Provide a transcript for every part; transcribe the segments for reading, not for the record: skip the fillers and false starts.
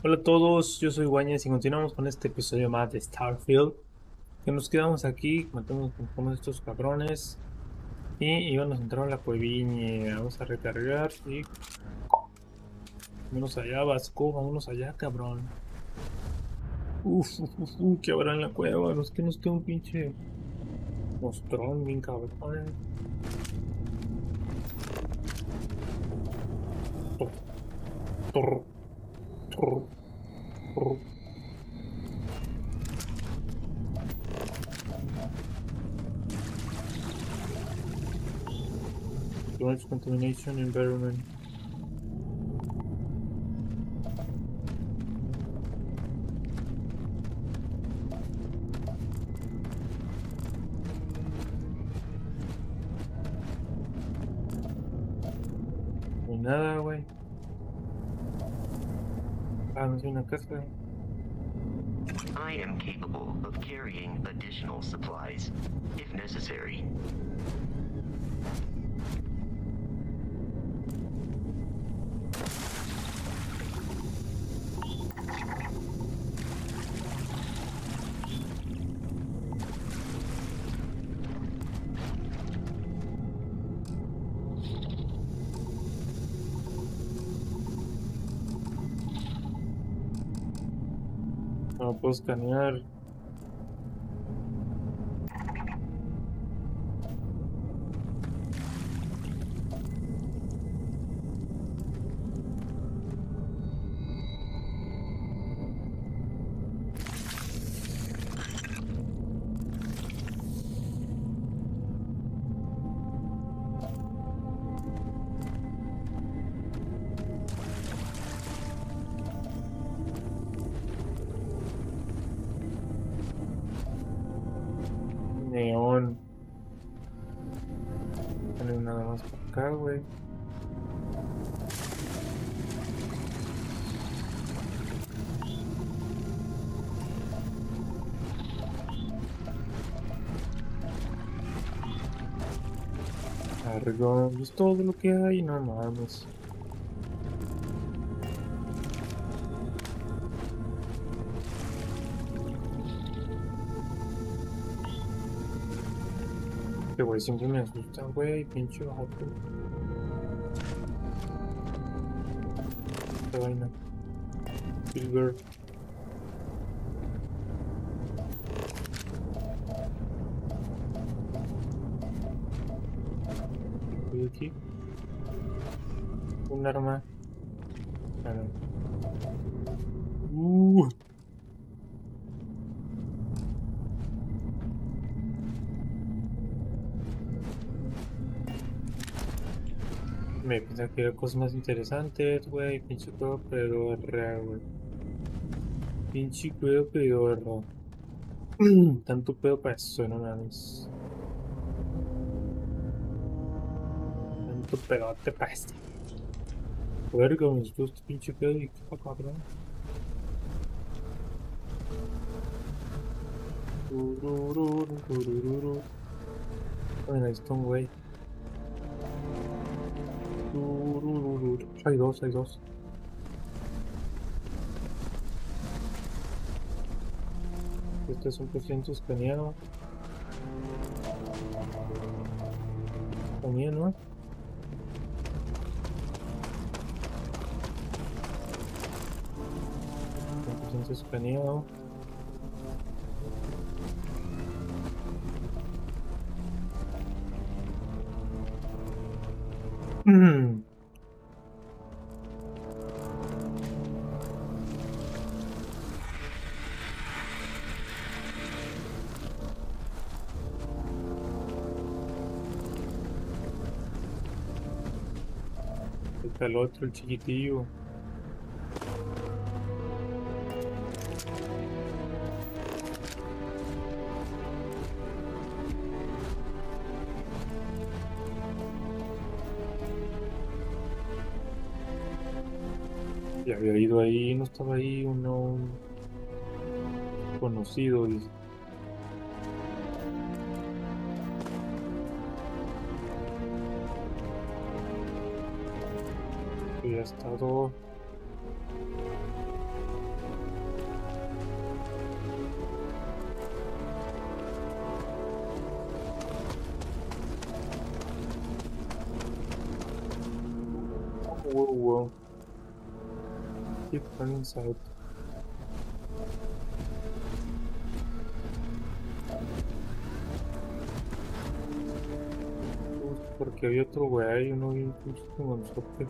Hola a todos, yo soy Guañez y continuamos con este episodio más de Starfield. Que nos quedamos aquí, matamos con estos cabrones y íbamos a entrar a la cueviña. Vamos a recargar y vámonos allá, Vasco, vámonos allá, cabrón. ¿Qué habrá en la cueva? Nos que nos queda un pinche mostrón, bien cabrón. Tor, tor, tor, tor. Large contamination environment. No hay nada, güey. Ah, no es una casa. I am capable of carrying additional supplies, if necessary. No puedo escanear. Neón. No hay nada más por acá, güey. Largo. Es todo lo que hay, no mames. Que güey, siempre me asusta, güey. Pinche vato. Esta vaina. Silver. ¿Qué hay aquí? Un arma. Ah, no. Uh, Me pensaba que era cosas más interesantes, güey. Pinche juego pedorra, güey. Pinche juego pedorra. Tanto pedo para eso, no mames. Tanto pedote para este. Verga, me gustó este pinche pedo y qué pa' cabrón. Turururu, turururu. Bueno, ahí está un güey. Turururu. Hay dos, hay dos. Este es 100% escaneado. También, ¿no? 100% escaneado. Está el otro, el chiquitillo. Ya había ido ahí, no estaba ahí uno conocido. Dice. Que ya ha estado. Wow. Keep running south. Porque había otro güey, uno bien pinche como nosotros.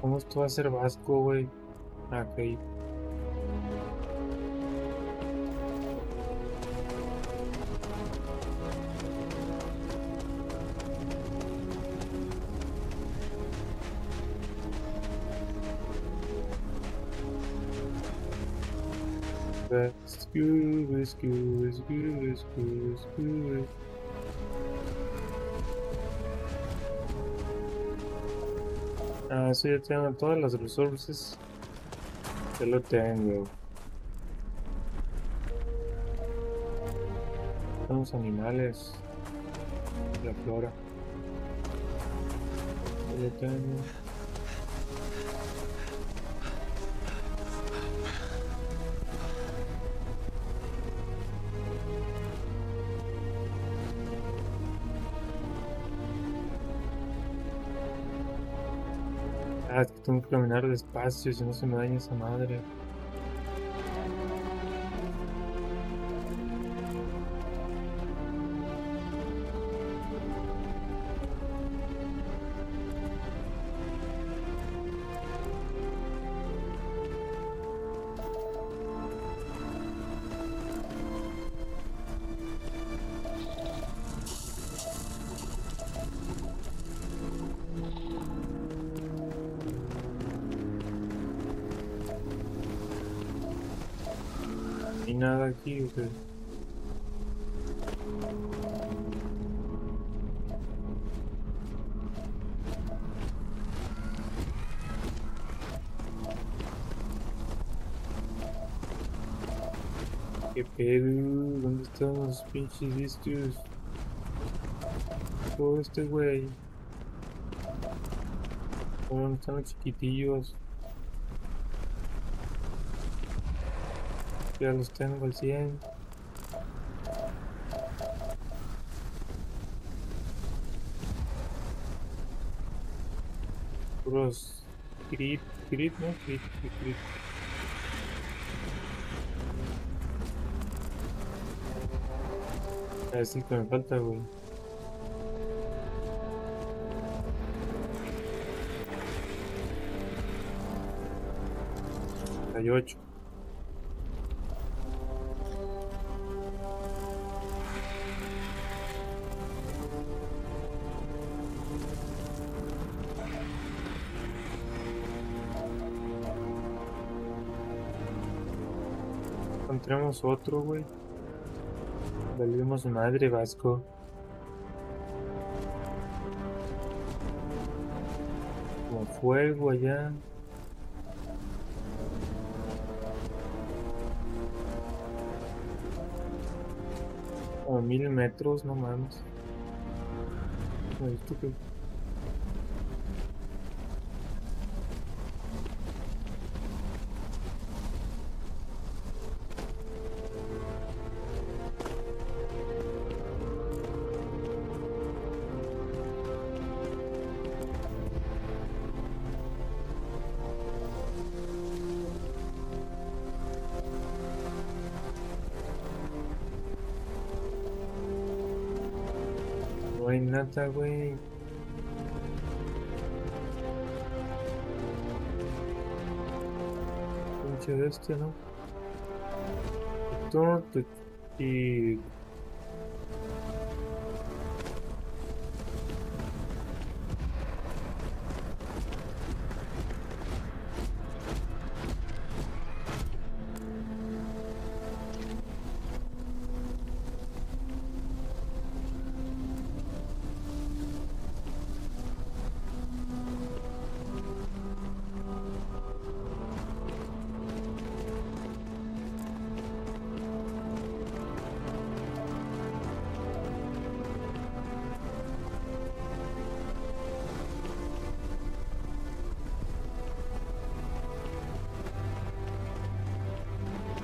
¿Cómo esto va a ser vasco, güey? Ah, ok. Rescue. Ah, sí, ya tengo todas las resources. Ya lo tengo. Son los animales. La flora. Ya lo tengo. Ah, es que tengo que caminar despacio, si no se me daña esa madre. No hay nada aquí, ok. ¿Qué pedo? ¿Dónde están los pinches estos? Todo este güey. ¿Dónde están los chiquitillos? Ya los tengo al 100. Puros crit, ¿no? Crit. Es el que me falta, güey. 38. Encontramos otro, güey. Valimos madre, Vasco. Como fuego allá. Como 1000 metros, no mames. Ay, estúpido. No hay nada, güey. Pinche de este, ¿no? Todo y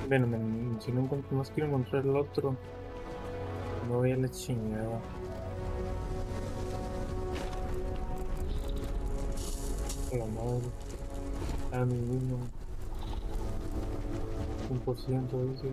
Bueno, si no encuentro más, quiero encontrar el otro. No voy a la chingada. A la madre. A ninguno. 1% dice.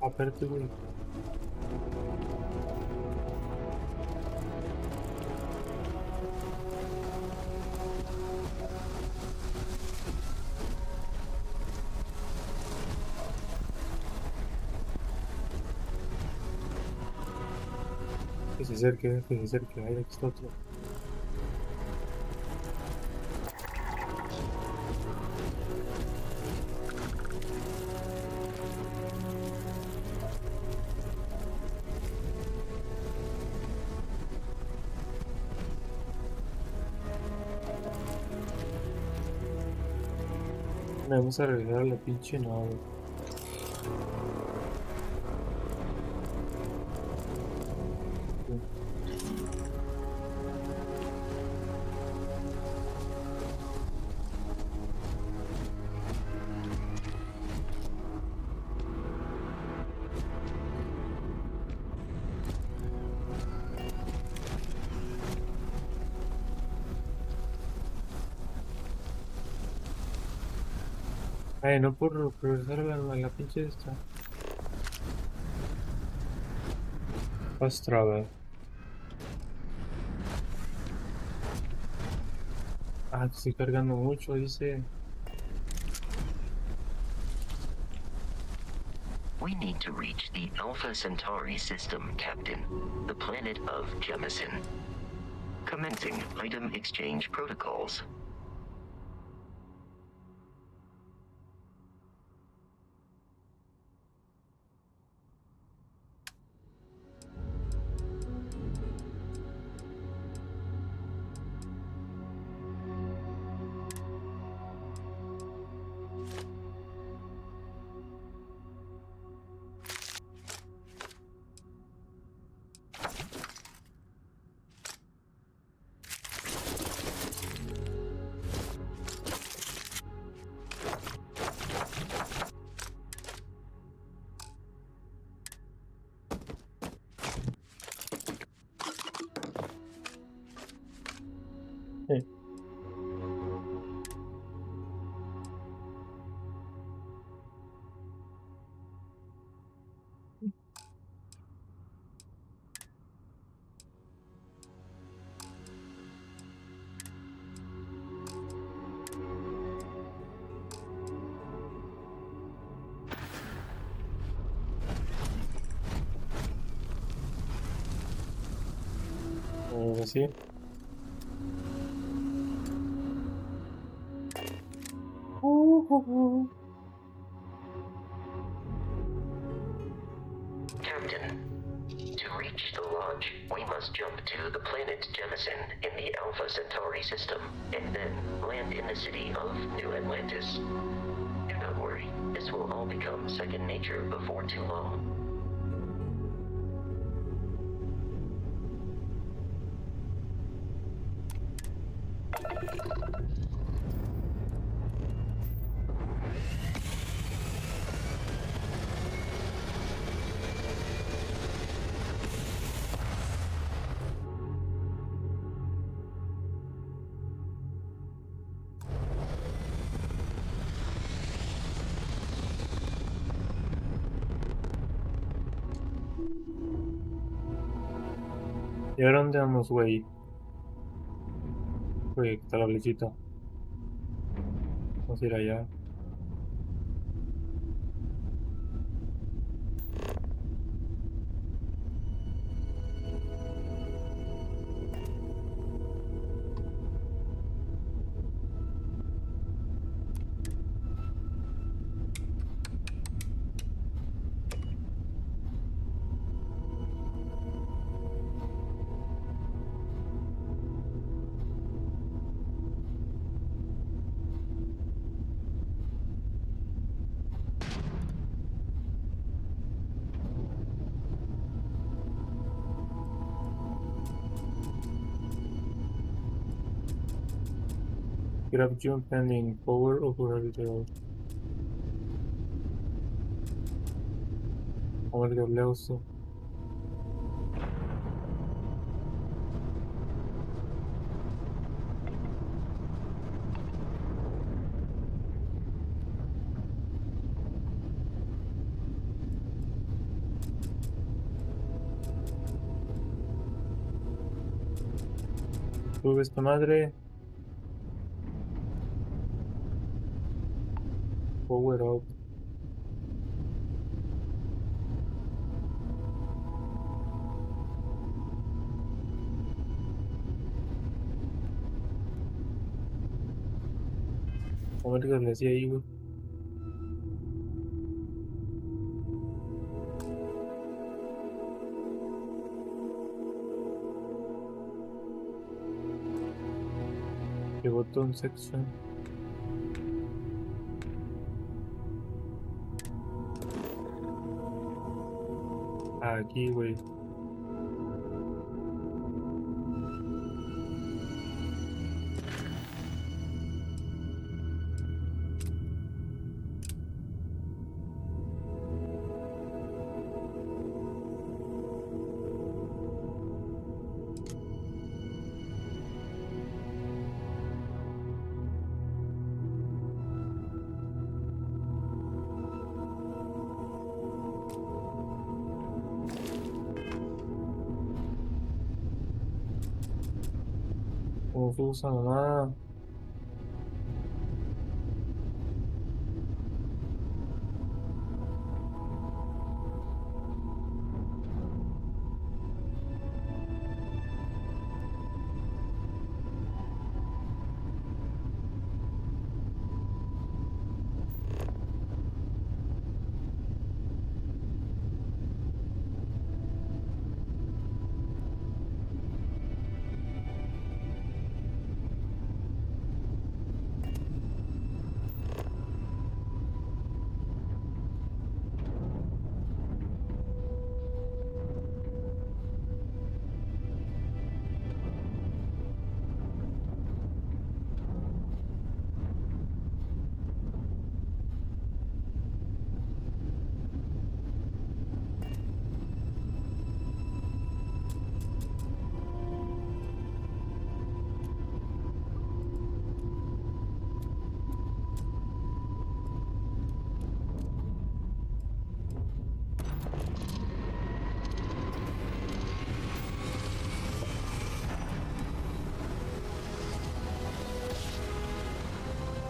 Aparte, güey. Que se acerque. Ahí, aquí está otro. Vamos a regresar a la pinche nave. Sí. Ay, no por regresar a la pinche esta. Fast travel. Ah, estoy cargando mucho, dice. We need to reach the Alpha Centauri system, Captain. The planet of Jemison. Commencing item exchange protocols. Sí. Así. Captain, to reach the launch, we must jump to the planet Jemison in the Alpha Centauri system, and then land in the city of New Atlantis. Do not worry, this will all become second nature before too long. ¿Y ahora dónde vamos, güey? Güey, está la flechita. Vamos a ir allá. Grab jump handling power operator. Vamos a ver qué leo esto. Sube esta madre. Power up. Vamos a ver qué le hacía ahí, güey. ¿Qué botón section? Aquí, güey. ¿Cómo se usa mamá?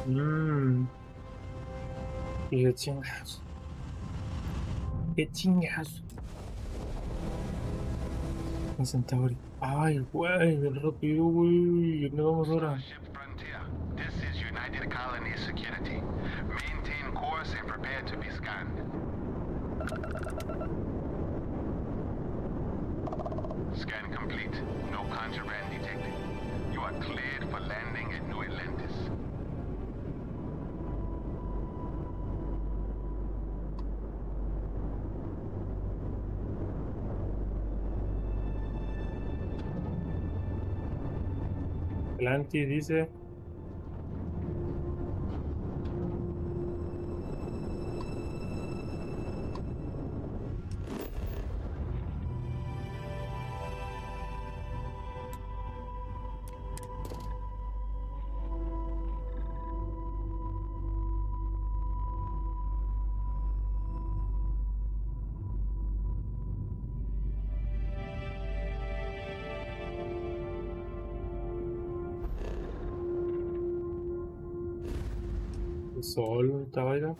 Mmm. Qué chingados. Qué chingados. En Centauri. Ay, güey, bien rápido, güey. ¿Dónde vamos ahora? Starship Frontier. This is United Colony Security. Maintain course and prepare to be scanned. Scan complete. No contraband detected. You are cleared for landing at New Atlantis. Atlantis dice. El sol, esta vaina.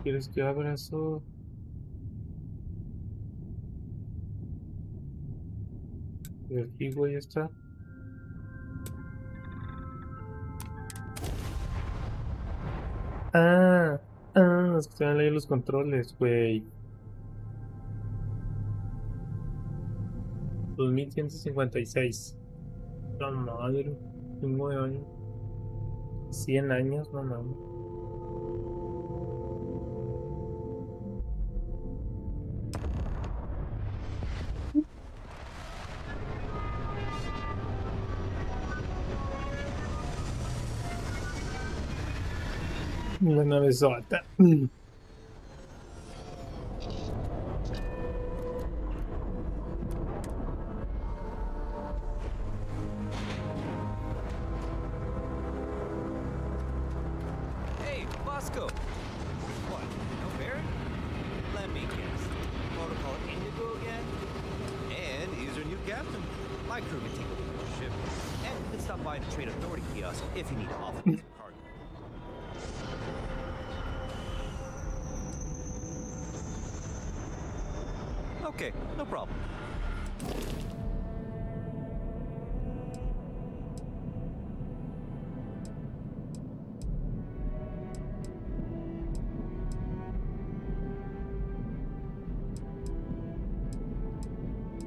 ¿Quieres que abra eso? Y aquí, güey, está. Ah, es que te van a leer los controles, güey. 2156. La madre. Tengo 9 años. 100 años, no mames. La nave sota. Hey, Bosco! What, no Barry? Let me guess. Protocol Indigo again? And he's our new captain. My crew can take over the ship. And you can stop by the Trade Authority kiosk if you need to offer some cargo. Okay, no problem.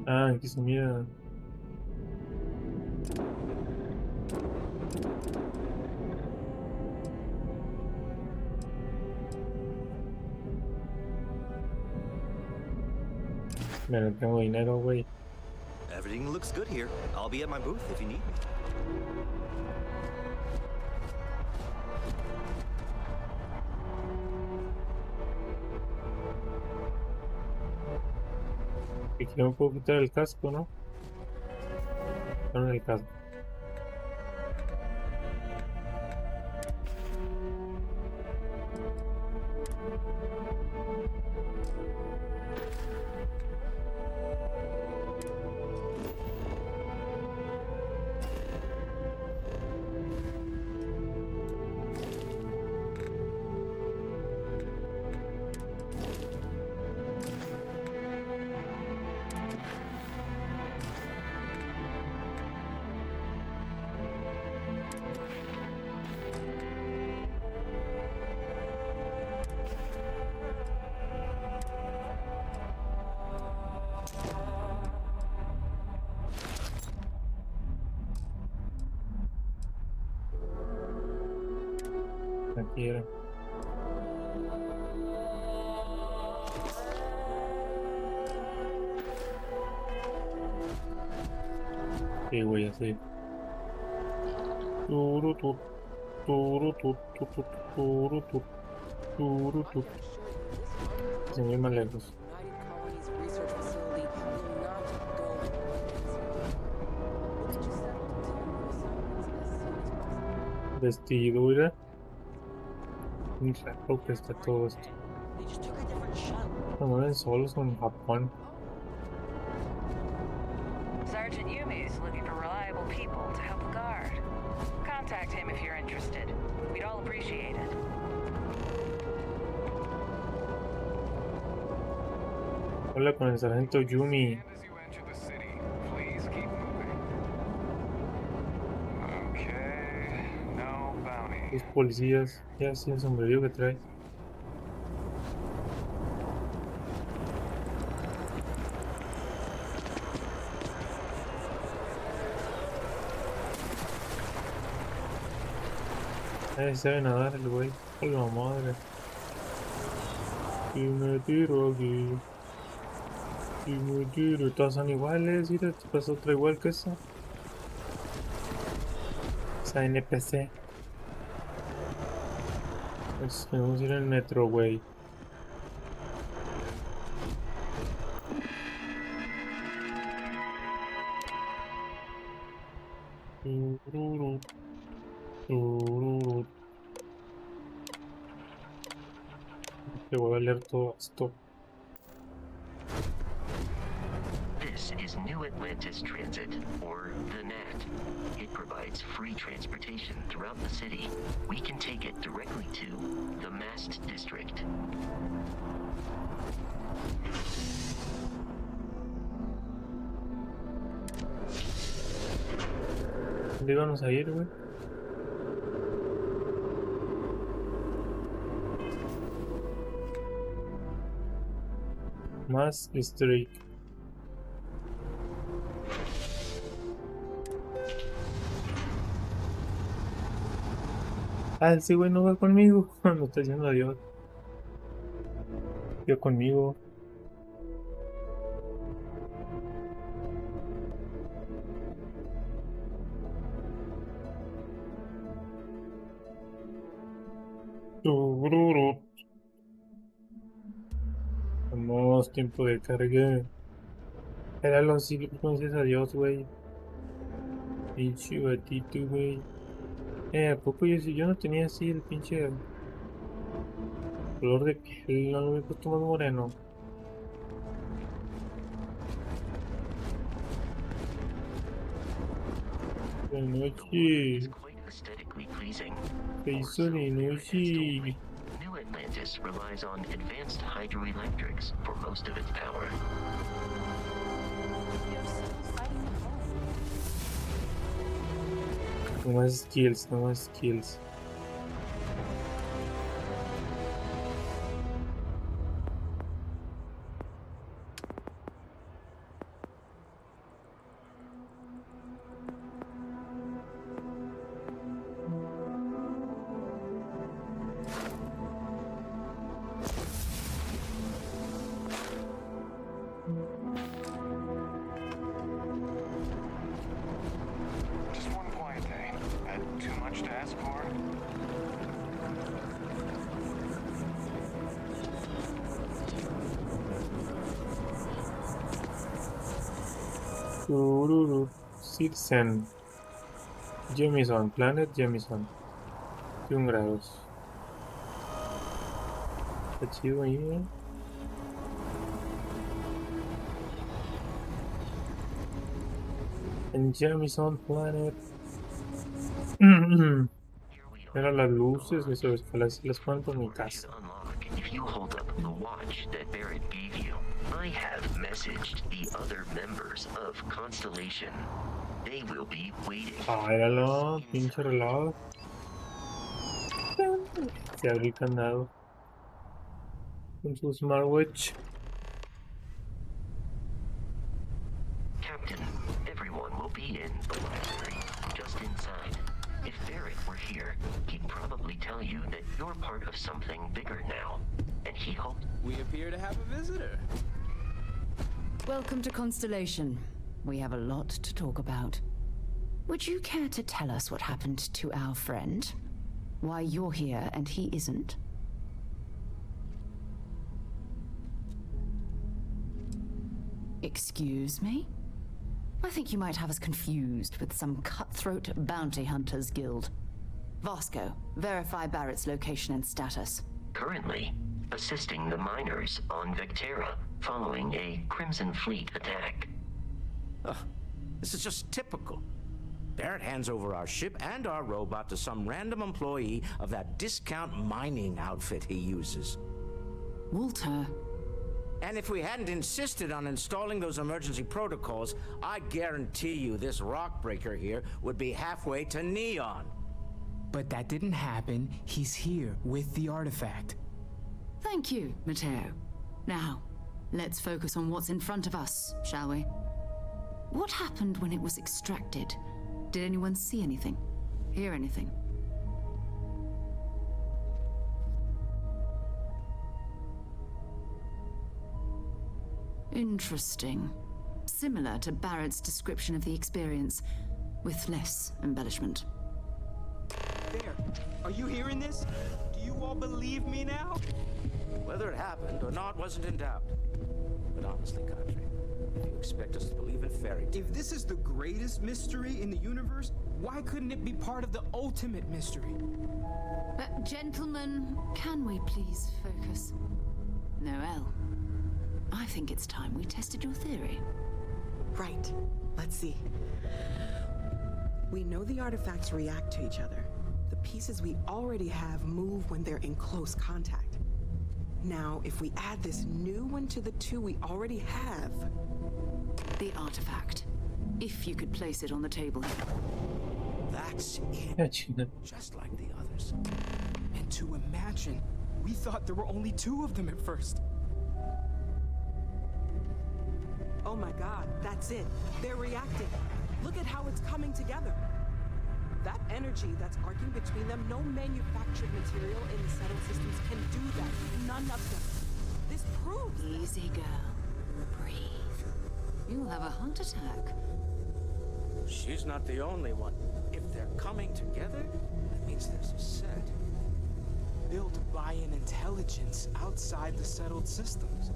Ah, aquí se mira. Mira, no tengo dinero, güey. Everything looks good here. I'll be at my booth if you need me. Aquí no me puedo quitar el casco, ¿no? No, el casco. Aquí era. Sí, güey, así. Turutut, turutut, tutut, turutut, turutut. Se me más lejos. United Colonies Research Facility will not go Let's just settle into assignments as soon as possible. Vestidura. Un rato que está todo esto. They just took a different shuttle. Se mueven solos en Japón. Sergeant Yumi is looking for reliable people to help the guard. Contact him if you're interested. We'd all appreciate it. Hola con el sargento Yumi. And as you enter the city, please keep moving. Okay, no bounty. Los policías. Ya sí, el sombrero que trae. Sabe nadar el güey. Hola madre. Y me tiro aquí. Y me tiro. Todas son iguales. Mira, te pasó otra igual que esa. Esa NPC. Pues tenemos que ir en el metro, güey. Tururut, tururut. Te voy a leer todo esto. This is New Atlantis Transit, or the NAT. It provides free transportation throughout the city. We can take it directly to the Mast District. dónde íbamos a ir, güey? Más Streak. Ah, ese güey no va conmigo. Me está diciendo adiós. Yo conmigo. Tururú. Vamos, tiempo de carga. Era lo así, entonces adiós, güey. Pinche gatito, güey. ¿A poco yo no tenía así el pinche color de piel? No lo había puesto más moreno. De noche. Is quite aesthetically pleasing. ¿Qué hizo de noche? New Atlantis relies on advanced hydroelectrics for most of its power. You're still fighting the boss. No más skills, no más skills. Just one quiet day. Had too much to ask for? Tururu. Citizen. Jemison, Planet Jemison. 21 grados. Está chido ahí, ¿eh? En Jemison Planet. Here we are. Eran las luces, las ponen por mi casa. Should unlock if you hold up the watch that Barrett gave you. I have messaged the other members of Constellation. They will be waiting. Ah, éralo, pinche reloj. Se abrió el candado. Con su smartwatch. Captain, everyone will be in the library, just inside. If Barrett were here, he'd probably tell you that you're part of something bigger now, and he hoped. We appear to have a visitor. Welcome to Constellation. We have a lot to talk about. Would you care to tell us what happened to our friend? Why you're here and he isn't? Excuse me? I think you might have us confused with some cutthroat bounty hunters guild. Vasco, verify Barrett's location and status. Currently, assisting the miners on Vectera following a Crimson Fleet attack. Ugh, this is just typical. Barrett hands over our ship and our robot to some random employee of that discount mining outfit he uses. Walter, And if we hadn't insisted on installing those emergency protocols, I guarantee you this rock breaker here would be halfway to Neon. But that didn't happen. He's here with the artifact. thank you, Matteo. Now, let's focus on what's in front of us, shall we? What happened when it was extracted? Did anyone see anything? Hear anything? Interesting. Similar to Barrett's description of the experience, with less embellishment. There. Are you hearing this? Do you all believe me now? Whether it happened or not wasn't in doubt. But honestly, Country, if you expect us to believe in fairy tales... If this is the greatest mystery in the universe, why couldn't it be part of the ultimate mystery? Gentlemen, can we please focus? Noel, I think it's time we tested your theory. Right. Let's see. We know the artifacts react to each other. The pieces we already have move when they're in close contact. Now, if we add this new one to the two we already have... The artifact. If you could place it on the table. That's it. Ya chinga. just like the others. And to imagine, we thought there were only 2 of them at first. Oh my god, that's it. They're reacting. Look at how it's coming together. That energy that's arcing between them, no manufactured material in the settled systems can do that. None of them. This proves that. Easy, girl. Breathe. You'll have a heart attack. She's not the only one. If they're coming together, that means there's a set. Built by an intelligence outside the settled systems.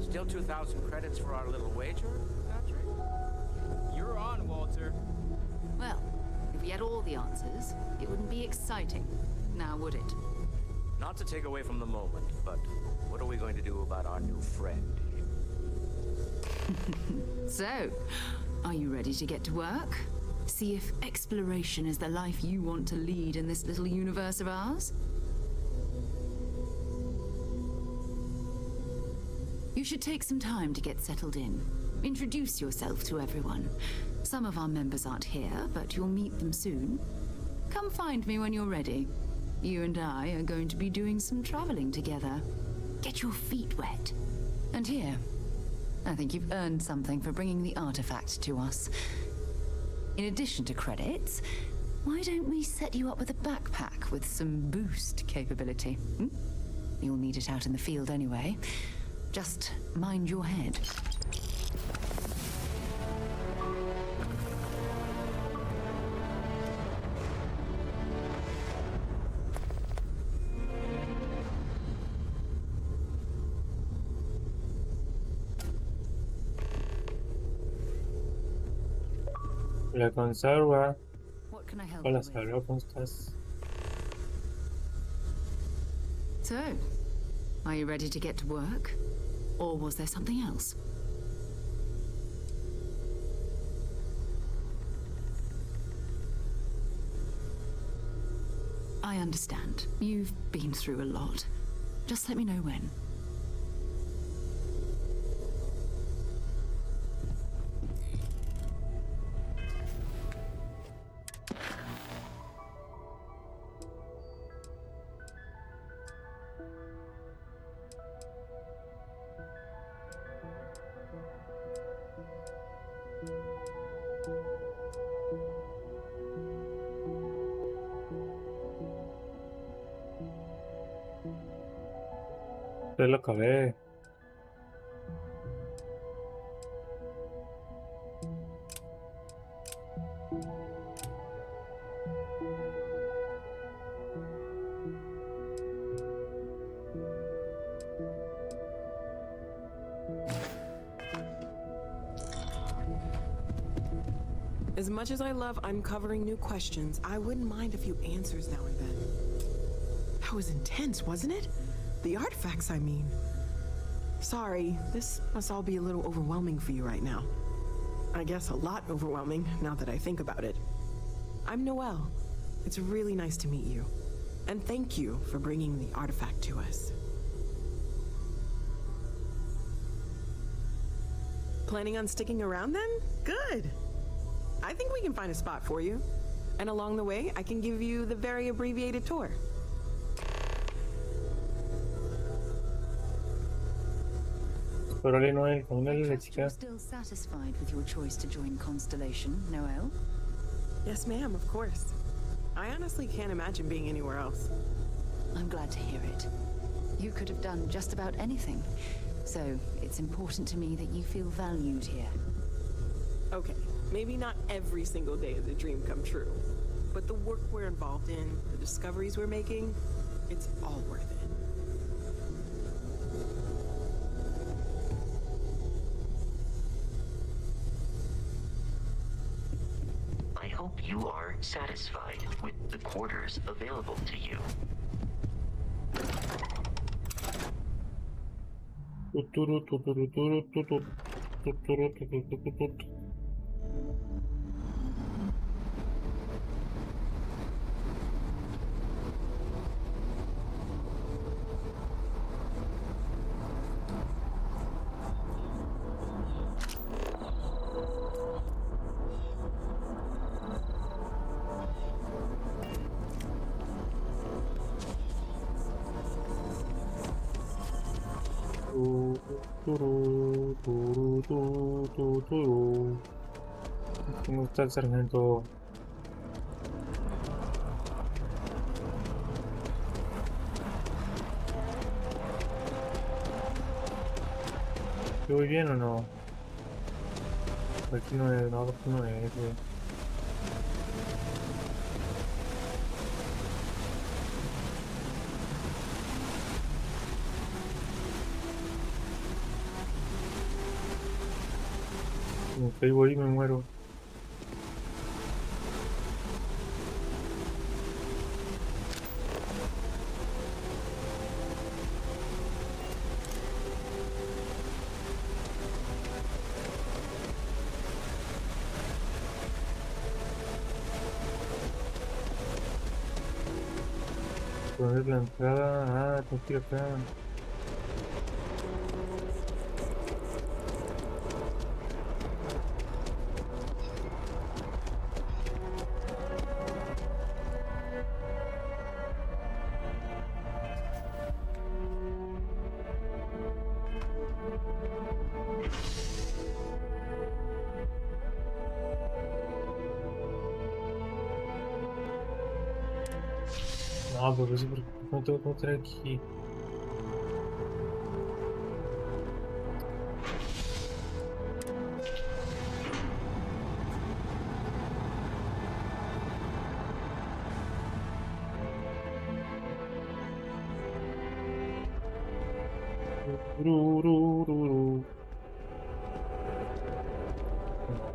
Still 2,000 credits for our little wager, Patrick? You're on, Walter. Well, if we had all the answers, it wouldn't be exciting. Now, would it? Not to take away from the moment, but what are we going to do about our new friend here? So, are you ready to get to work? See if exploration is the life you want to lead in this little universe of ours? You should take some time to get settled in. Introduce yourself to everyone. Some of our members aren't here, but you'll meet them soon. Come find me when you're ready. You and I are going to be doing some traveling together. Get your feet wet. And here, I think you've earned something for bringing the artifact to us. In addition to credits, why don't we set you up with a backpack with some boost capability? You'll need it out in the field anyway. Just mind your head. La conserva. What can I help Hola, you with? Salva, ¿cómo estás? So, are you ready to get to work? Or was there something else? I understand. You've been through a lot. Just let me know when. Ya lo acabé. As much as I love uncovering new questions, I wouldn't mind a few answers now and then. That was intense, wasn't it? The artifacts, I mean. Sorry, this must all be a little overwhelming for you right now. I guess a lot overwhelming, now that I think about it. I'm Noelle. It's really nice to meet you. And thank you for bringing the artifact to us. Planning on sticking around then? Good. I think we can find a spot for you. And along the way, I can give you the very abbreviated tour. Órale, Noel, con I él, la trust chica. you're still satisfied with your choice to join Constellation, Noelle? Yes, ma'am, of course. I honestly can't imagine being anywhere else. I'm glad to hear it. You could have done just about anything. So, it's important to me that you feel valued here. Okay, maybe not every single day is a dream come true. But the work we're involved in, the discoveries we're making, it's all worth it. I hope you are satisfied with the quarters available to you. Tuturu, tuturu, tuturu, tuturu, tuturu, tuturu, tuturu. Turu, turu, turu, turu, turu. ¿Cómo está el sargento? ¿Yo voy bien o no? Aquí no es, no, aquí no es, güey. Como que voy y me muero. ¿Dónde es la entrada? Ah, tengo que ir acá. No, pero sí, porque no tengo que entrar aquí. Rurururu.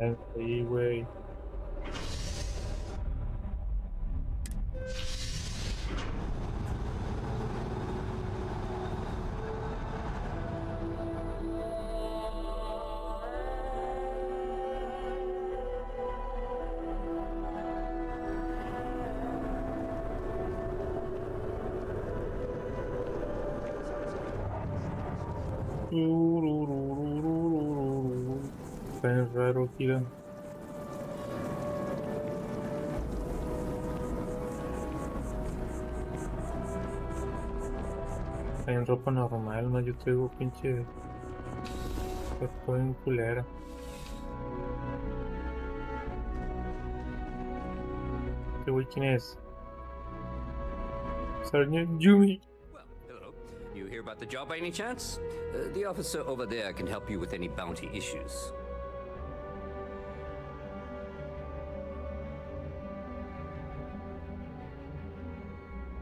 Ahí, güey. Está bien raro, tira. Está en ropa normal, más yo traigo pinche. Estoy en culera. ¿Este güey quién es? Sergeant Yumi. Well, hello. You hear about the job by any chance? The officer over there can help you with any bounty issues.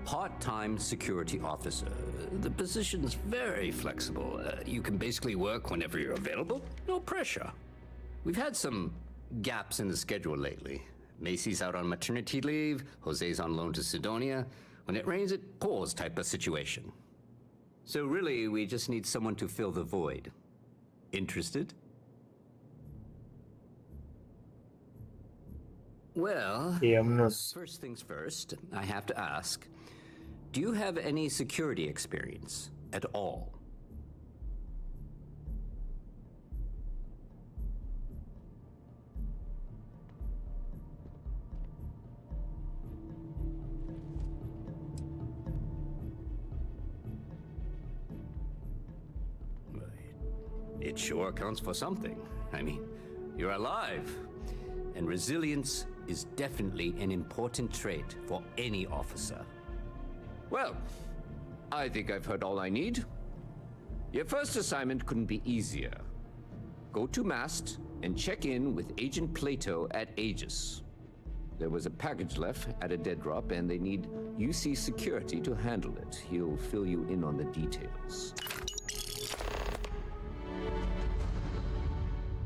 Part-time security officer. The position's very flexible. You can basically work whenever you're available. No pressure. We've had some gaps in the schedule lately. Macy's out on maternity leave, Jose's on loan to Sidonia. When it rains, it pours type of situation. So really, we just need someone to fill the void. Interested? Well, first things first, I have to ask, do you have any security experience at all? It sure counts for something. I mean, you're alive. And resilience is definitely an important trait for any officer. Well, I think I've heard all I need. Your first assignment couldn't be easier. Go to Mast and check in with Agent Plato at Aegis. There was a package left at a dead drop, and they need UC security to handle it. He'll fill you in on the details.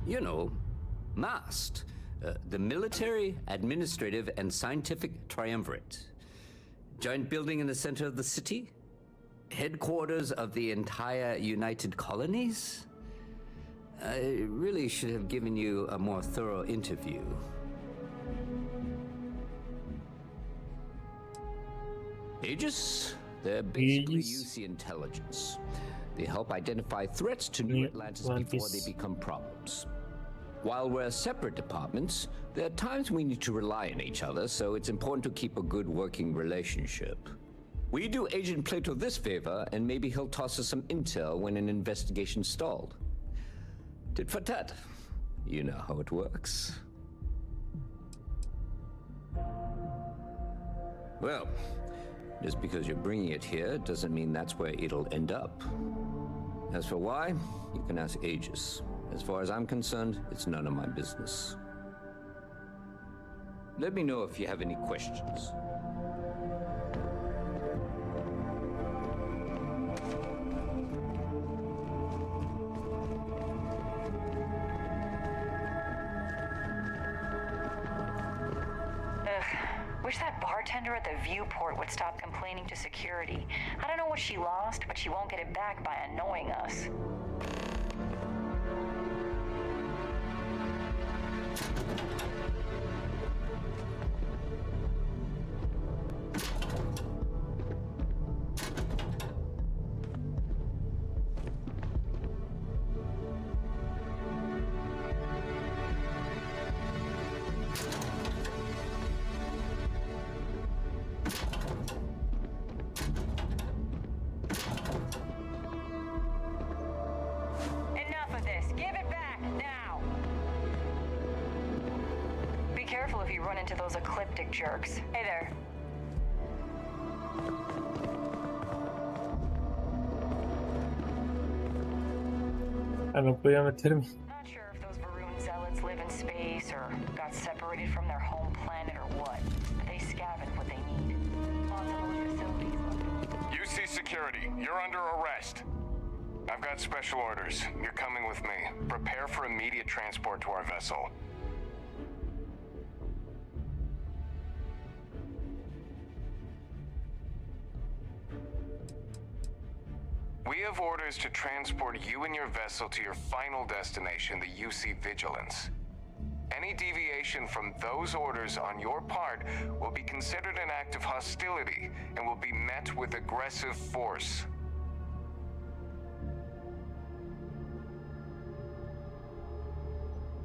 You know, MAST, the Military, Administrative, and Scientific Triumvirate. Giant building in the center of the city? Headquarters of the entire United Colonies? I really should have given you a more thorough interview. Aegis? They're basically UC intelligence. They help identify threats to New Atlantis before they become problems. While we're separate departments, there are times we need to rely on each other, so it's important to keep a good working relationship. We do Agent Plato this favor, and maybe he'll toss us some intel when an investigation stalled. Tit for tat. You know how it works. Well, just because you're bringing it here doesn't mean that's where it'll end up. As for why, you can ask Aegis. As far as I'm concerned, it's none of my business. Let me know if you have any questions. Wish that bartender at the viewport would stop complaining to security. I don't know what she lost, but she won't get it back by annoying us. Careful if you run into those ecliptic jerks. Hey there. No podía meterme. Not sure if those Varun zealots live in space or got separated from their home planet or what, but they scavenge what they need. Lots of old facilities. UC security, you're under arrest. I've got special orders. You're coming with me. Prepare for immediate transport to our vessel. We have orders to transport you and your vessel to your final destination, the UC Vigilance. Any deviation from those orders on your part will be considered an act of hostility and will be met with aggressive force.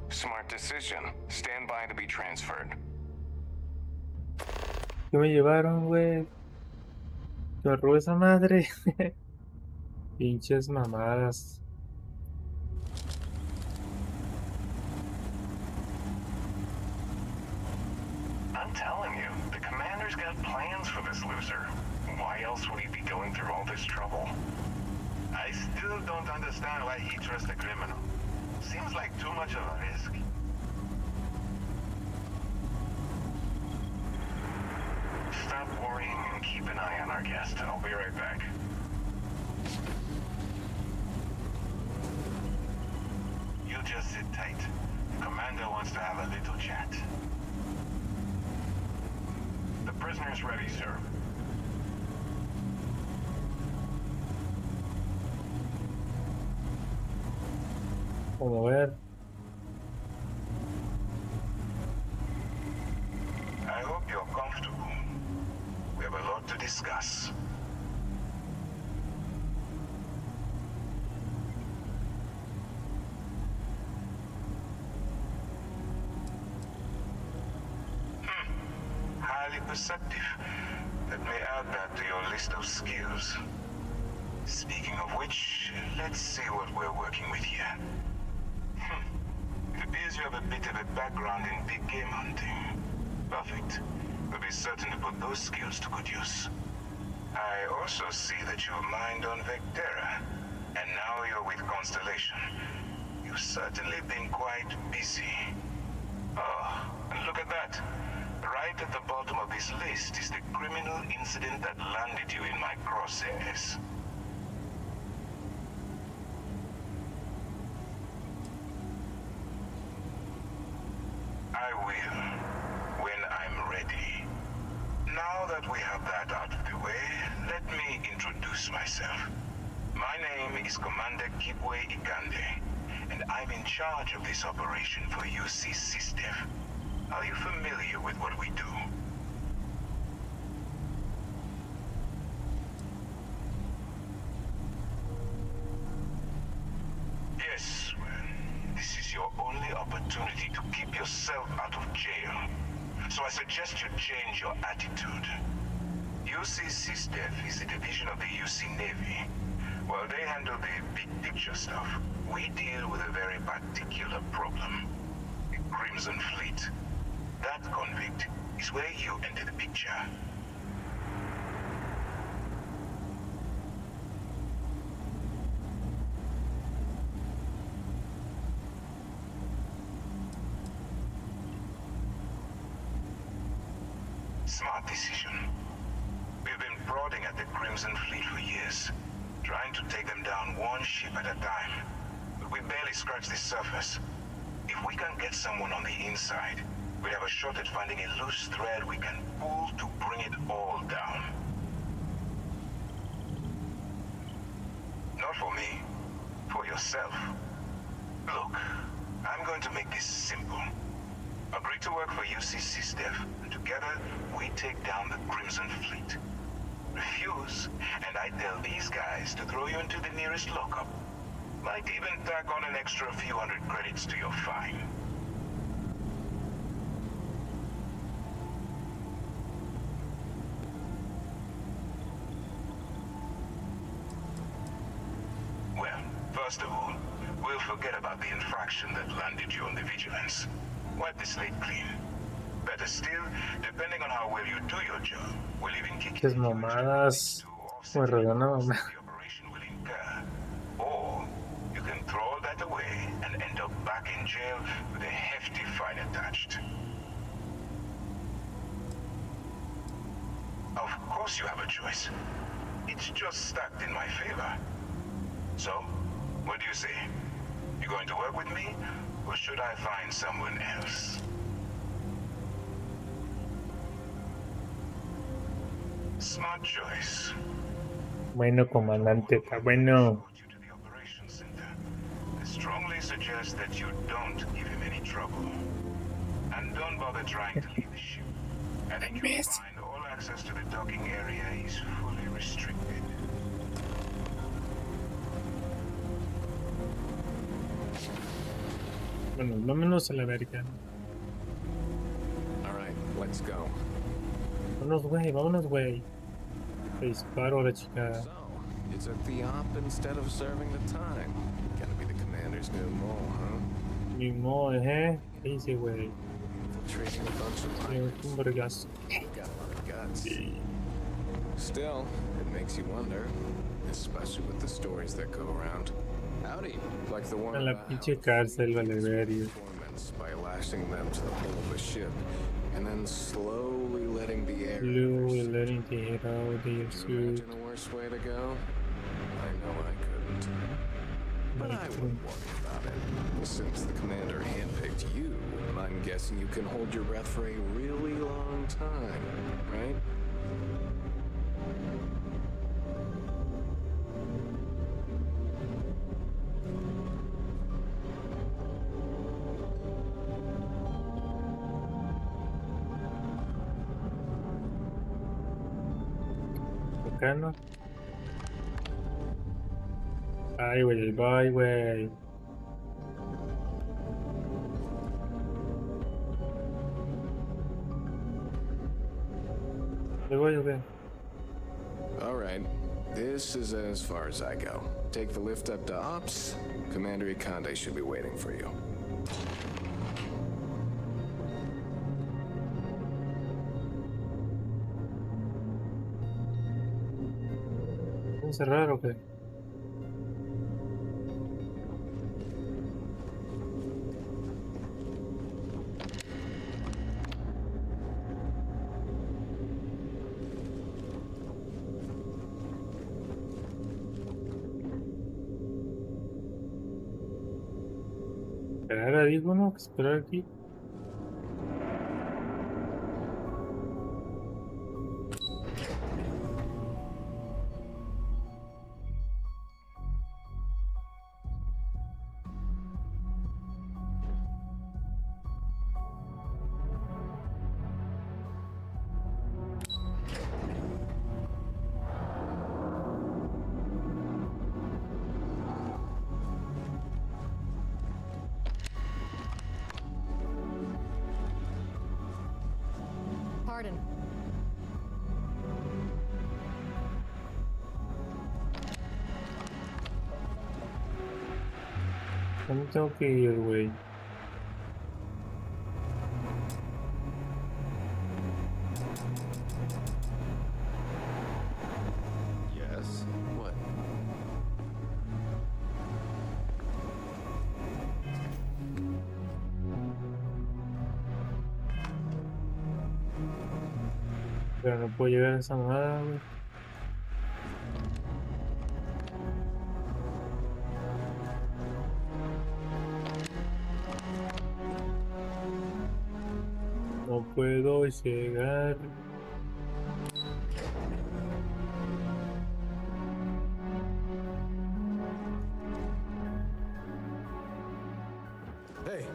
Smart decision. Stand by to be transferred. ¿Qué me llevaron, güey? ¿Qué me robó esa madre? Pinches mamadas. I'm telling you, the commander's got plans for this loser. Why else would he be going through all this trouble? I still don't understand why he trusts a criminal. Seems like too much of a risk. Stop worrying and keep an eye on our guest. I'll be right back. You just sit tight. The commander wants to have a little chat. The prisoner's ready, sir. Vamos a ver. I hope you're comfortable. We have a lot to discuss. Highly perceptive. Let me add that to your list of skills. Speaking of which, let's see what we're working with here. It appears you have a bit of a background in big game hunting. Perfect. We'll be certain to put those skills to good use. I also see that you mined on Vectera, and now you're with Constellation. You've certainly been quite busy. Oh, and look at that. Right at the bottom of this list is the criminal incident that landed you in my crosshairs. I will, when I'm ready. Now that we have that out of the way, let me introduce myself. My name is Commander Kibwe Ikande, and I'm in charge of this operation for UC System. Are you familiar with what we do? Yes, well, this is your only opportunity to keep yourself out of jail. So I suggest you change your attitude. UC STEF is a division of the UC Navy. While they handle the big picture stuff, we deal with a very particular problem. The Crimson Fleet. That convict is where you enter the picture. Smart decision. We've been prodding at the Crimson Fleet for years, trying to take them down one ship at a time. But we barely scratched the surface. If we can get someone on the inside, we have a shot at finding a loose thread we can pull to bring it all down. Not for me, for yourself. Look, I'm going to make this simple. Agree to work for UC STEF, and together we take down the Crimson Fleet. Refuse, and I tell these guys to throw you into the nearest lockup. Might even tack on an extra few hundred credits to your fine. Well, first of all, we'll forget about the infraction that landed you on the vigilance. Wipe the slate clean. Better still, depending on how well you do your job, we'll even kick Qué mamadas. Me regaló una mamá. the operation will incur. Or you can throw all that away and end up back in jail with a hefty fine attached. Of course you have a choice. It's just stacked in my favor. So, what do you say? You going to work with me, or should I find someone else? Smart choice. Bueno, comandante, está bueno. You to the operations center. I strongly suggest that you don't give him any trouble. And don't bother trying to leave the ship. I think you'll find all access to the docking area is fully restricted. Bueno, vámonos a la verga. All right, let's go. Vámonos, güey. Te disparo a la chica. So, it's a Theop instead of serving the time. Gonna be the commander's new mole, huh? Ni modo, ¿eh? ¿Qué hice, güey? Infiltrating a bunch of Tiene pirates. un vergazo. Got a lot of guts. Still, it makes you wonder, especially with the stories that go around. Howdy, like the one A la about pinche how cárcel, vale these verga. informants by lashing them to the hull of a ship and then slowly letting the air. Blue, letting the air out of your Could you suit. imagine a worse way to go? I know I couldn't. But I wouldn't worry about it. Since the commander handpicked you, I'm guessing you can hold your breath for a really long time, right? Acá no. Ay, güey, bye, güey. Le voy a ver. All right. This is as far as I go. Take the lift up to Ops. Commander Ikonde should be waiting for you. ¿Encerrar o qué? Esperar, digo, ¿no? Esperar aquí. ¿Dónde tengo que ir, güey? Yes. What? Pero no puedo llegar a esa nada, güey. No puedo llegar. Hey.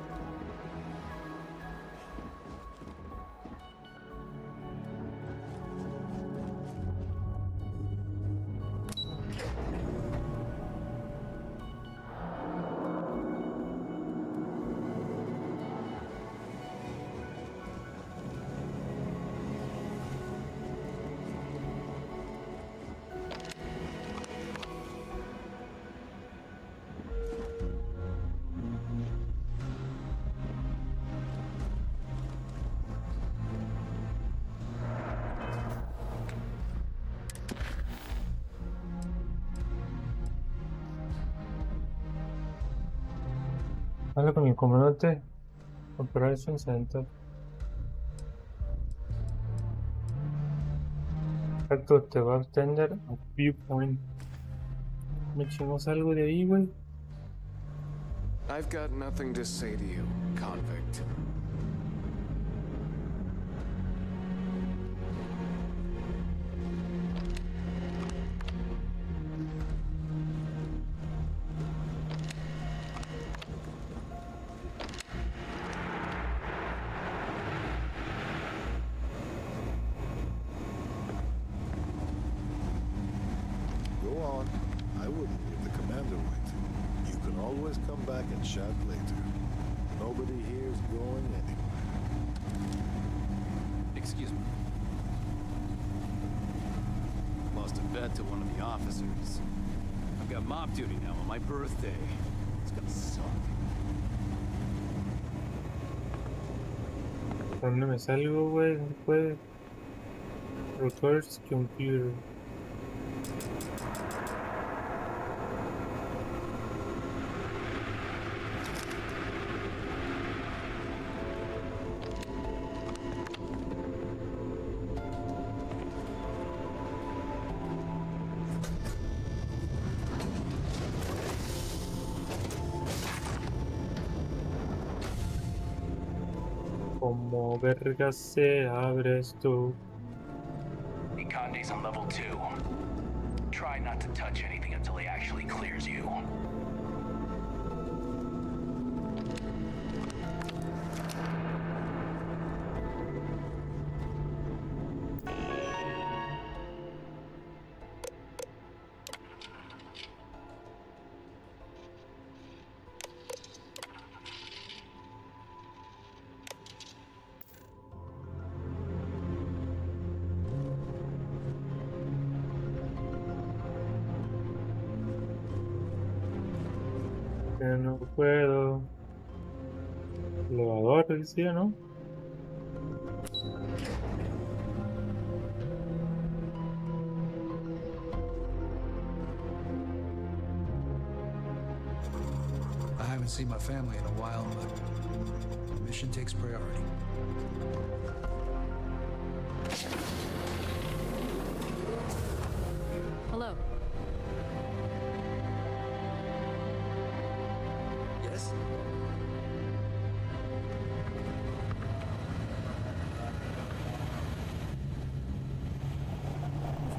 Habla con el comandante. Operation Center. Acto de bartender a Viewpoint. Me chingos algo de ahí, güey. I've got nothing to say to you, convict. Go on. I wouldn't leave the commander waiting. You can always come back and chat later. Nobody here's going anywhere. Excuse me. Lost a bet to one of the officers. I've got mob duty now on my birthday. It's gonna suck. ¿Dónde me salgo, güey? ¿Dónde puede? Reverse computer. ¿Cómo verga se abre esto? Conde's on level 2. Try not to touch anything until he actually clears you. Que no puedo. Elevador, decía, ¿no? I haven't seen my family in a while, but the mission takes priority. Hello. Yes?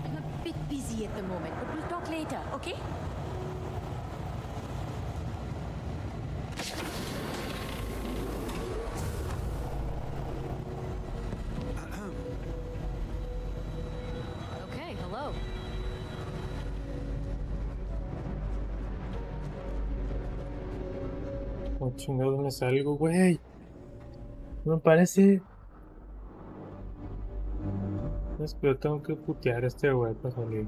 I'm a bit busy at the moment, but we'll talk later, okay? Okay, hello. ¿Cómo chingados me salgo, güey? No me parece. Es que yo tengo que putear a este güey para salir.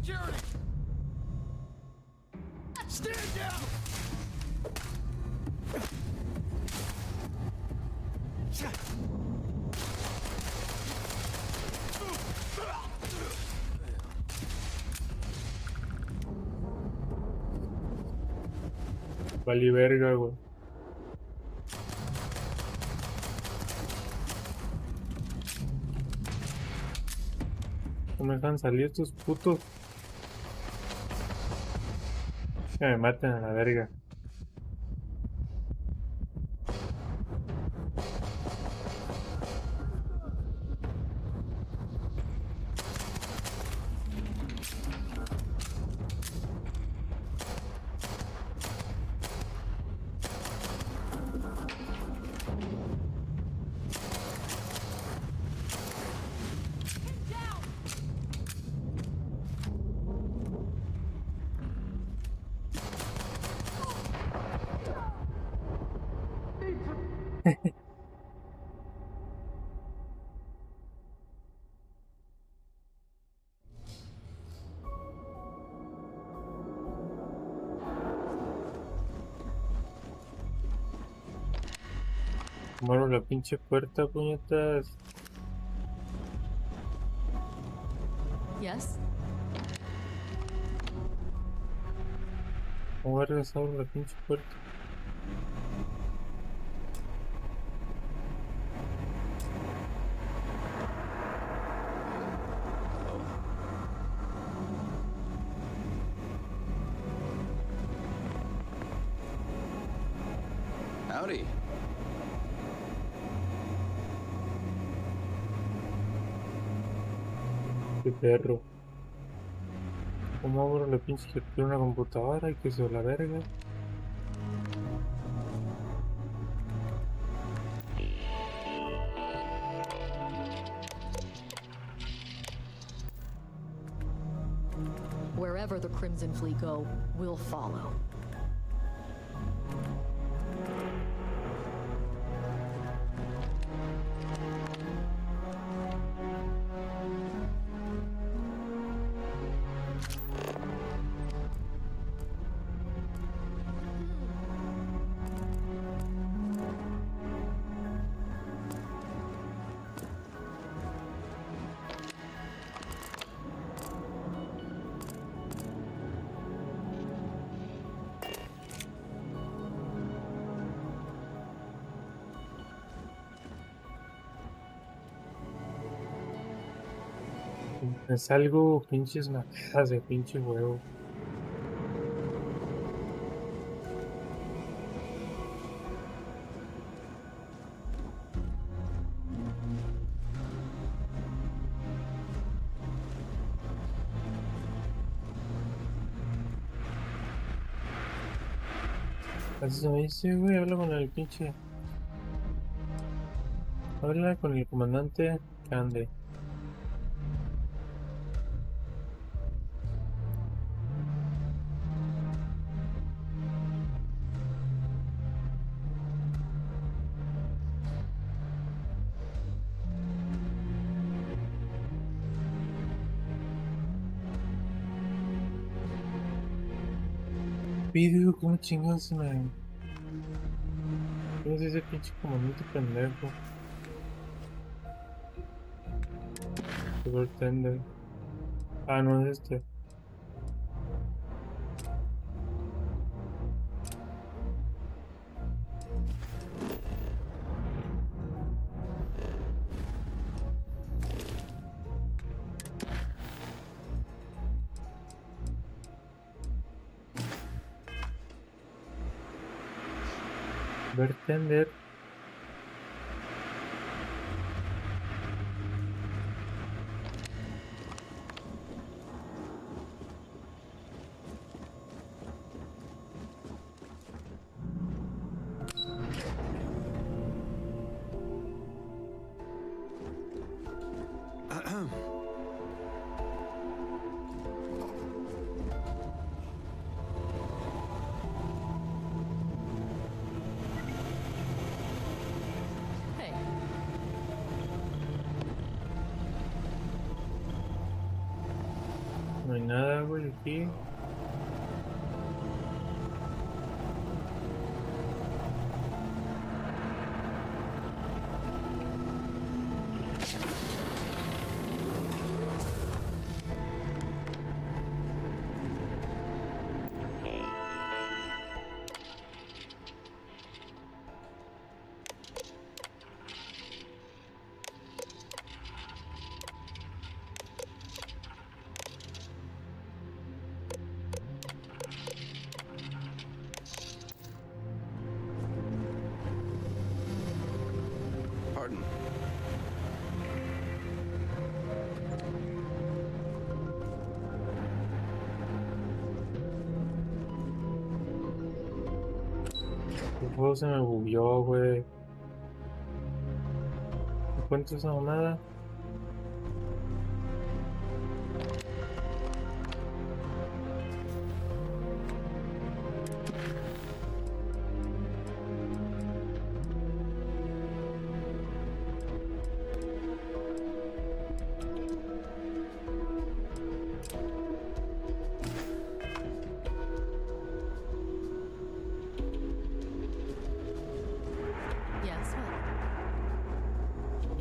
security! Stand down! Vale verga, güey. No me dejan salir estos putos. Que me maten a la verga. Muero la pinche puerta, puñetas. Yes? ¿Cómo vergas abro la pinche puerta? Howdy. Qué perro. ¿Cómo abro la pinche que tiene una computadora y que se la verga? Wherever the Crimson Fleet go, we'll follow. Es algo pinches macajas de pinche huevo. Así se me dice, güey, habla con el pinche. Habla con el comandante Cande. Video, ¿cómo chingados me... ¿Cómo es ese pinche comandante pendejo? Bartender. Ah, no es este. Bartender. aquí. Pardon. El juego se me bugueó, güey. ¿No encuentro esa mamada? Yes, well,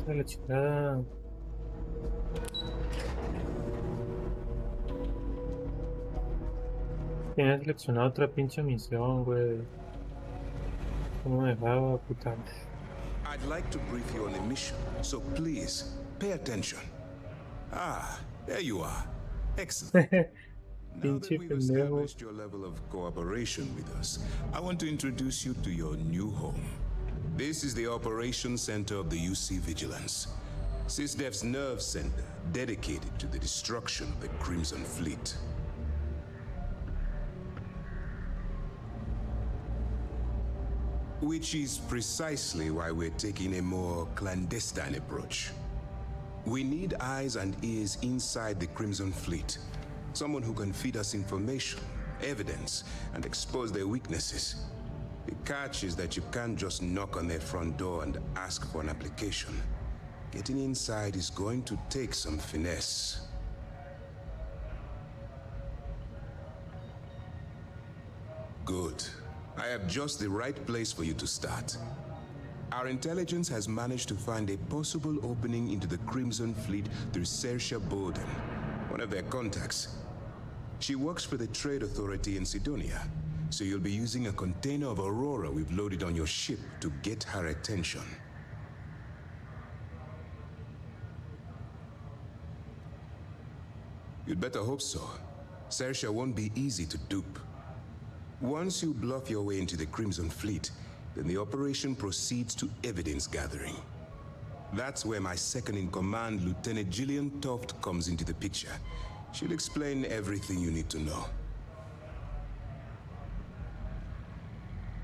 De la chingada. Tenía seleccionado otra pinche misión, güey. ¿Cómo me dejaba, puta? I'd like to brief you on the mission, so please pay attention. Ah, there you are. Excellent. Now that Pinche we've pendejo. established your level of cooperation with us, I want to introduce you to your new home. This is the operations center of the UC Vigilance, SysDef's nerve center dedicated to the destruction of the Crimson Fleet. Which is precisely why we're taking a more clandestine approach. We need eyes and ears inside the Crimson Fleet. Someone who can feed us information, evidence, and expose their weaknesses. The catch is that you can't just knock on their front door and ask for an application. Getting inside is going to take some finesse. Good. I have just the right place for you to start. Our intelligence has managed to find a possible opening into the Crimson Fleet through Saoirse Bowden, one of their contacts. She works for the Trade Authority in Sidonia, so you'll be using a container of Aurora we've loaded on your ship to get her attention. You'd better hope so. Saoirse won't be easy to dupe. Once you bluff your way into the Crimson Fleet, then the operation proceeds to evidence gathering. That's where my second-in-command, Lieutenant Gillian Toft, comes into the picture. She'll explain everything you need to know.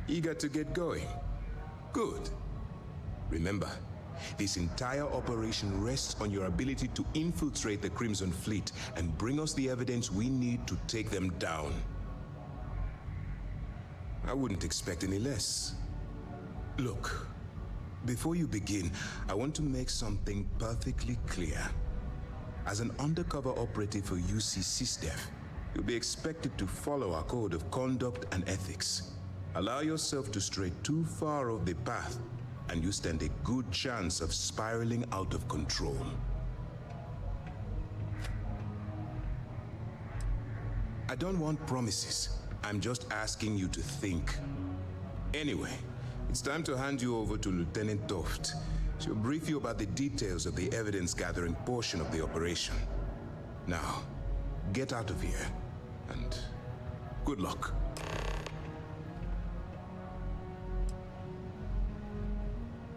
Eager to get going? Good. Remember, this entire operation rests on your ability to infiltrate the Crimson Fleet and bring us the evidence we need to take them down. I wouldn't expect any less. Look, before you begin, I want to make something perfectly clear. As an undercover operative for UC SysDef, you'll be expected to follow our code of conduct and ethics. Allow yourself to stray too far off the path, and you stand a good chance of spiraling out of control. I don't want promises. I'm just asking you to think. Anyway, it's time to hand you over to Lieutenant Toft. She'll brief you about the details of the evidence-gathering portion of the operation. Now, get out of here, and good luck.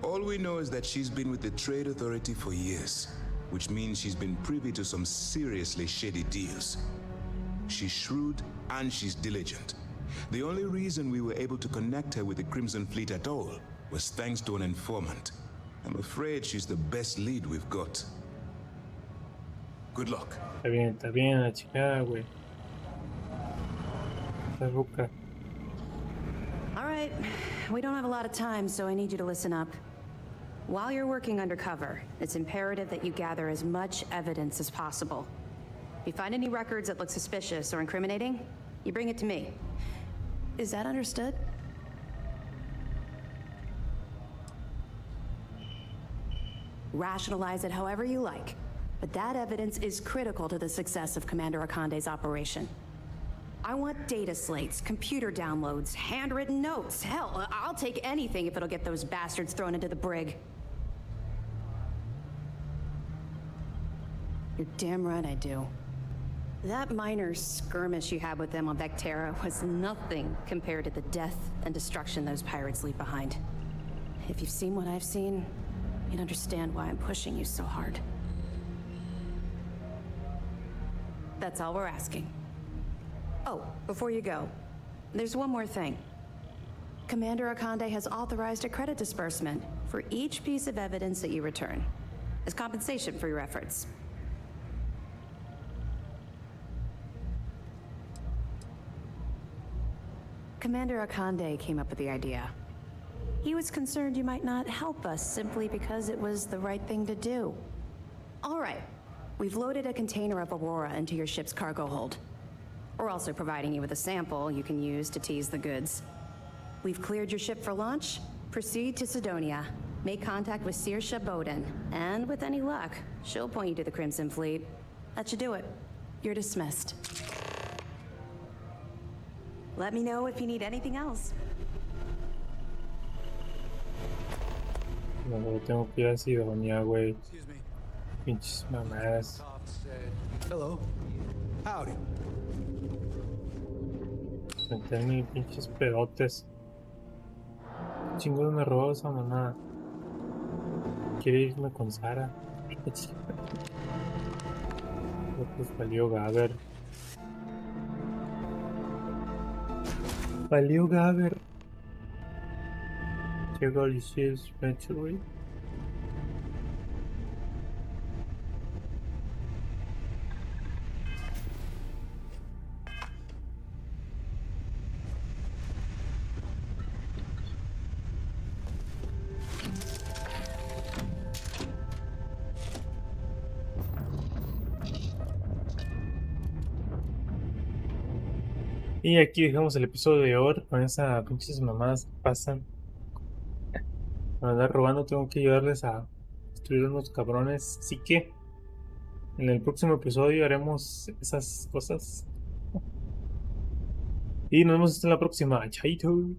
All we know is that she's been with the Trade Authority for years, which means she's been privy to some seriously shady deals. She's shrewd and she's diligent. The only reason we were able to connect her with the Crimson Fleet at all was thanks to an informant. I'm afraid she's the best lead we've got. Good luck. Está bien, la chica, güey. Está ruca. All right, we don't have a lot of time, so I need you to listen up. While you're working undercover, it's imperative that you gather as much evidence as possible. you find any records that look suspicious or incriminating, you bring it to me. Is that understood? Rationalize it however you like, but that evidence is critical to the success of Commander Akande's operation. I want data slates, computer downloads, handwritten notes. Hell, I'll take anything if it'll get those bastards thrown into the brig. You're damn right I do. That minor skirmish you had with them on Vectera was nothing compared to the death and destruction those pirates leave behind. If you've seen what I've seen, you'd understand why I'm pushing you so hard. That's all we're asking. Oh, before you go, there's one more thing. Commander Akande has authorized a credit disbursement for each piece of evidence that you return, as compensation for your efforts. Commander Akande came up with the idea. He was concerned you might not help us simply because it was the right thing to do. All right, we've loaded a container of Aurora into your ship's cargo hold. We're also providing you with a sample you can use to tease the goods. We've cleared your ship for launch. Proceed to Sidonia. Make contact with Saoirse Bowden, and with any luck, she'll point you to the Crimson Fleet. That should do it. You're dismissed. Let me know if you need anything else. No, tengo que ir a Sidonia, güey. Pinches mamadas. Hello. Howdy. Meter mis pinches pedotes. Chingo me robó esa mamada. Quiere irme con Sara. Pues valió Gaber. Valió Gaber. Llegó al Spencer, güey. Y aquí dejamos el episodio de hoy con esas pinches mamadas que pasan. Me andar robando, tengo que ayudarles a destruir unos cabrones. Así que en el próximo episodio haremos esas cosas. Y nos vemos hasta la próxima. Chaito.